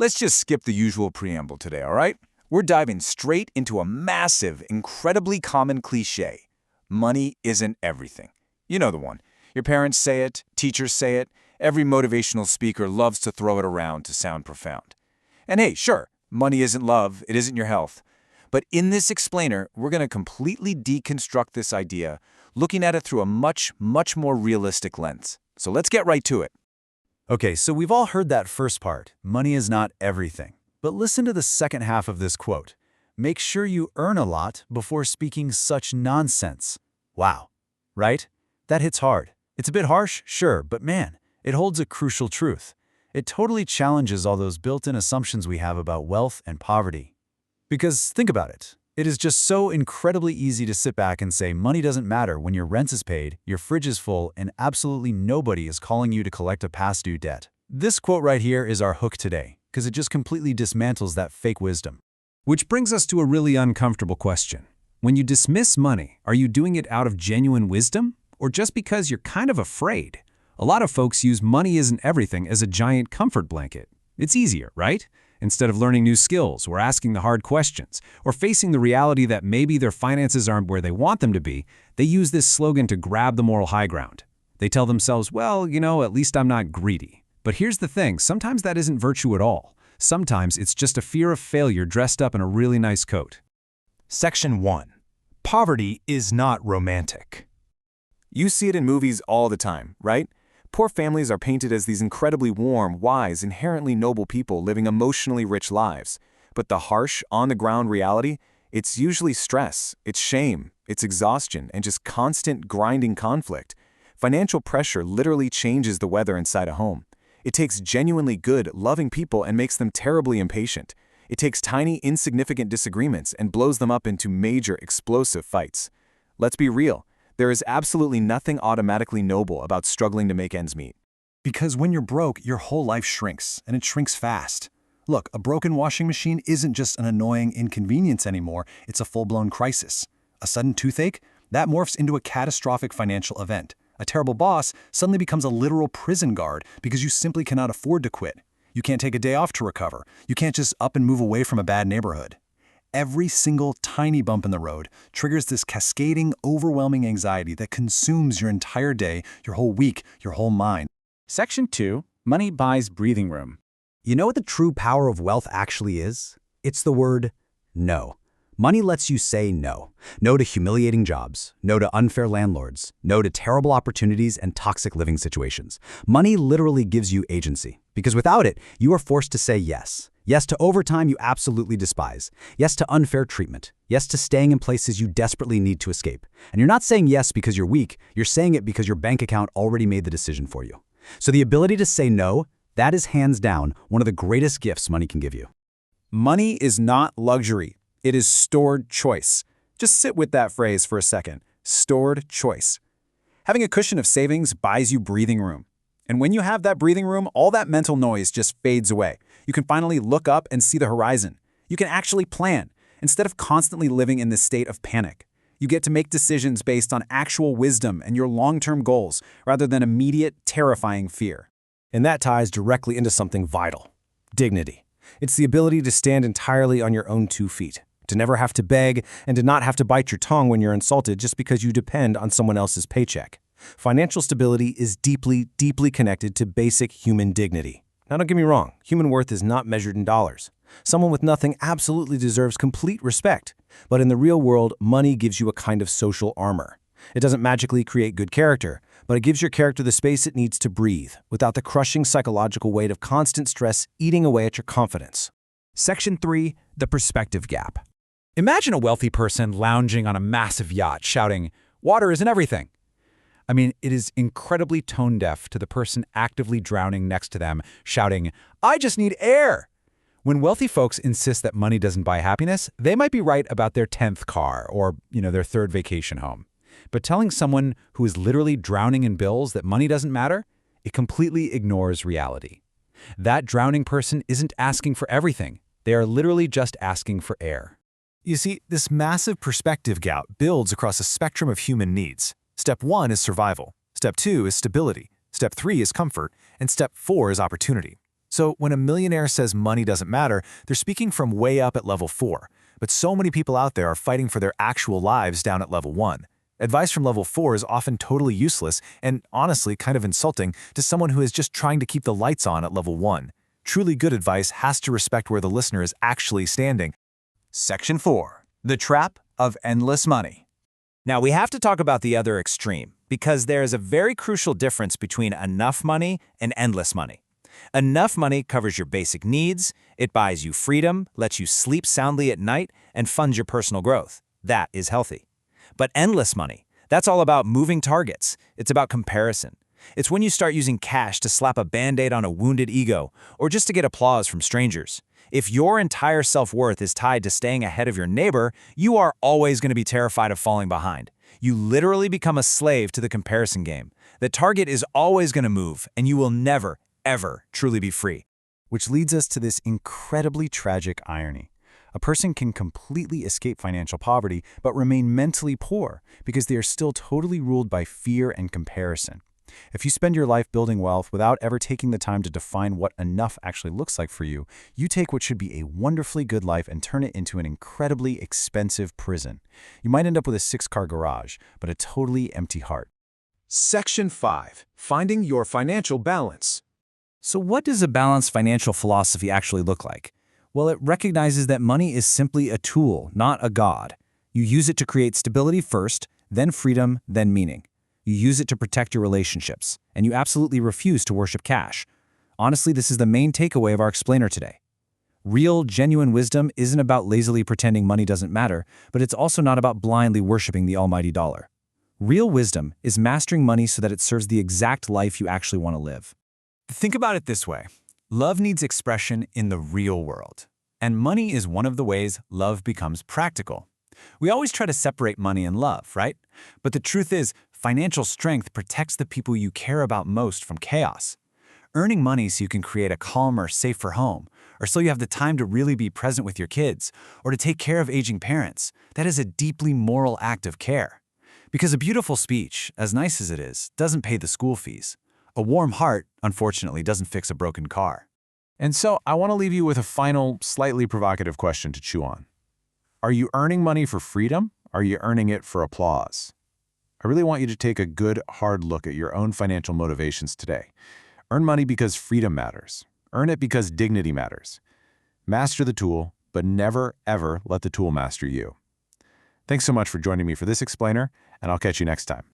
Let's just skip the usual preamble today, all right? We're diving straight into a massive, incredibly common cliché. Money isn't everything. You know the one. Your parents say it, teachers say it, every motivational speaker loves to throw it around to sound profound. And hey, sure, money isn't love, it isn't your health. But in this explainer, we're going to completely deconstruct this idea, looking at it through a much more realistic lens. So let's get right to it. Okay, so we've all heard that first part, money is not everything. But listen to the second half of this quote. Make sure you earn a lot before speaking such nonsense. Wow, right? That hits hard. It's a bit harsh, sure, but man, it holds a crucial truth. It totally challenges all those built-in assumptions we have about wealth and poverty. Because think about it. It is just so incredibly easy to sit back and say money doesn't matter when your rent is paid, your fridge is full, and absolutely nobody is calling you to collect a past due debt. This quote right here is our hook today, because it just completely dismantles that fake wisdom. Which brings us to a really uncomfortable question. When you dismiss money, are you doing it out of genuine wisdom, or just because you're kind of afraid? A lot of folks use money isn't everything as a giant comfort blanket. It's easier, right? Instead of learning new skills or asking the hard questions or facing the reality that maybe their finances aren't where they want them to be, they use this slogan to grab the moral high ground. They tell themselves, well, at least I'm not greedy. But here's the thing, sometimes that isn't virtue at all. Sometimes it's just a fear of failure dressed up in a really nice coat. Section 1. Poverty is not romantic. You see it in movies all the time, right? Poor families are painted as these incredibly warm, wise, inherently noble people living emotionally rich lives. But the harsh, on-the-ground reality, it's usually stress, it's shame, it's exhaustion, and just constant grinding conflict. Financial pressure literally changes the weather inside a home. It takes genuinely good, loving people and makes them terribly impatient. It takes tiny, insignificant disagreements and blows them up into major, explosive fights. Let's be real. There is absolutely nothing automatically noble about struggling to make ends meet. Because when you're broke, your whole life shrinks, and it shrinks fast. Look, a broken washing machine isn't just an annoying inconvenience anymore, it's a full-blown crisis. A sudden toothache? That morphs into a catastrophic financial event. A terrible boss suddenly becomes a literal prison guard because you simply cannot afford to quit. You can't take a day off to recover. You can't just up and move away from a bad neighborhood. Every single tiny bump in the road triggers this cascading, overwhelming anxiety that consumes your entire day, your whole week, your whole mind. Section 2. Money buys breathing room. You know what the true power of wealth actually is? It's the word no. Money lets you say no. No to humiliating jobs, no to unfair landlords, no to terrible opportunities and toxic living situations. Money literally gives you agency, because without it, you are forced to say yes. Yes to overtime you absolutely despise. Yes to unfair treatment. Yes to staying in places you desperately need to escape. And you're not saying yes because you're weak, you're saying it because your bank account already made the decision for you. So the ability to say no, that is hands down one of the greatest gifts money can give you. Money is not luxury. It is stored choice. Just sit with that phrase for a second. Stored choice. Having a cushion of savings buys you breathing room. And when you have that breathing room, all that mental noise just fades away. You can finally look up and see the horizon. You can actually plan, instead of constantly living in this state of panic. You get to make decisions based on actual wisdom and your long-term goals, rather than immediate, terrifying fear. And that ties directly into something vital: dignity. It's the ability to stand entirely on your own 2 feet, to never have to beg, and to not have to bite your tongue when you're insulted just because you depend on someone else's paycheck. Financial stability is deeply, deeply connected to basic human dignity. Now, don't get me wrong, human worth is not measured in dollars. Someone with nothing absolutely deserves complete respect. But in the real world, money gives you a kind of social armor. It doesn't magically create good character, but it gives your character the space it needs to breathe, without the crushing psychological weight of constant stress eating away at your confidence. Section 3. The perspective gap. Imagine a wealthy person lounging on a massive yacht shouting, "Water isn't everything." I mean, it is incredibly tone-deaf to the person actively drowning next to them, shouting, "I just need air." When wealthy folks insist that money doesn't buy happiness, they might be right about their 10th car or, their 3rd vacation home. But telling someone who is literally drowning in bills that money doesn't matter, it completely ignores reality. That drowning person isn't asking for everything. They are literally just asking for air. You see, this massive perspective gap builds across a spectrum of human needs. Step 1 is survival. Step 2 is stability. Step 3 is comfort. And step 4 is opportunity. So when a millionaire says money doesn't matter, they're speaking from way up at level 4. But so many people out there are fighting for their actual lives down at level 1. Advice from level 4 is often totally useless and honestly kind of insulting to someone who is just trying to keep the lights on at level 1. Truly good advice has to respect where the listener is actually standing. Section 4. The Trap of Endless Money. Now, we have to talk about the other extreme, because there is a very crucial difference between enough money and endless money. Enough money covers your basic needs, it buys you freedom, lets you sleep soundly at night, and funds your personal growth. That is healthy. But endless money, that's all about moving targets. It's about comparison. It's when you start using cash to slap a Band-Aid on a wounded ego, or just to get applause from strangers. If your entire self-worth is tied to staying ahead of your neighbor, you are always going to be terrified of falling behind. You literally become a slave to the comparison game. The target is always going to move, and you will never, ever truly be free. Which leads us to this incredibly tragic irony. A person can completely escape financial poverty but remain mentally poor because they are still totally ruled by fear and comparison. If you spend your life building wealth without ever taking the time to define what enough actually looks like for you, you take what should be a wonderfully good life and turn it into an incredibly expensive prison. You might end up with a 6-car garage, but a totally empty heart. Section 5. Finding your financial balance. So what does a balanced financial philosophy actually look like? Well, it recognizes that money is simply a tool, not a god. You use it to create stability first, then freedom, then meaning. You use it to protect your relationships, and you absolutely refuse to worship cash. Honestly, this is the main takeaway of our explainer today. Real, genuine wisdom isn't about lazily pretending money doesn't matter, but it's also not about blindly worshiping the almighty dollar. Real wisdom is mastering money so that it serves the exact life you actually want to live. Think about it this way. Love needs expression in the real world, and money is one of the ways love becomes practical. We always try to separate money and love, right? But the truth is, financial strength protects the people you care about most from chaos. Earning money so you can create a calmer, safer home, or so you have the time to really be present with your kids, or to take care of aging parents, that is a deeply moral act of care. Because a beautiful speech, as nice as it is, doesn't pay the school fees. A warm heart, unfortunately, doesn't fix a broken car. And so I want to leave you with a final, slightly provocative question to chew on. Are you earning money for freedom? Or are you earning it for applause? I really want you to take a good, hard look at your own financial motivations today. Earn money because freedom matters. Earn it because dignity matters. Master the tool, but never, ever let the tool master you. Thanks so much for joining me for this explainer, and I'll catch you next time.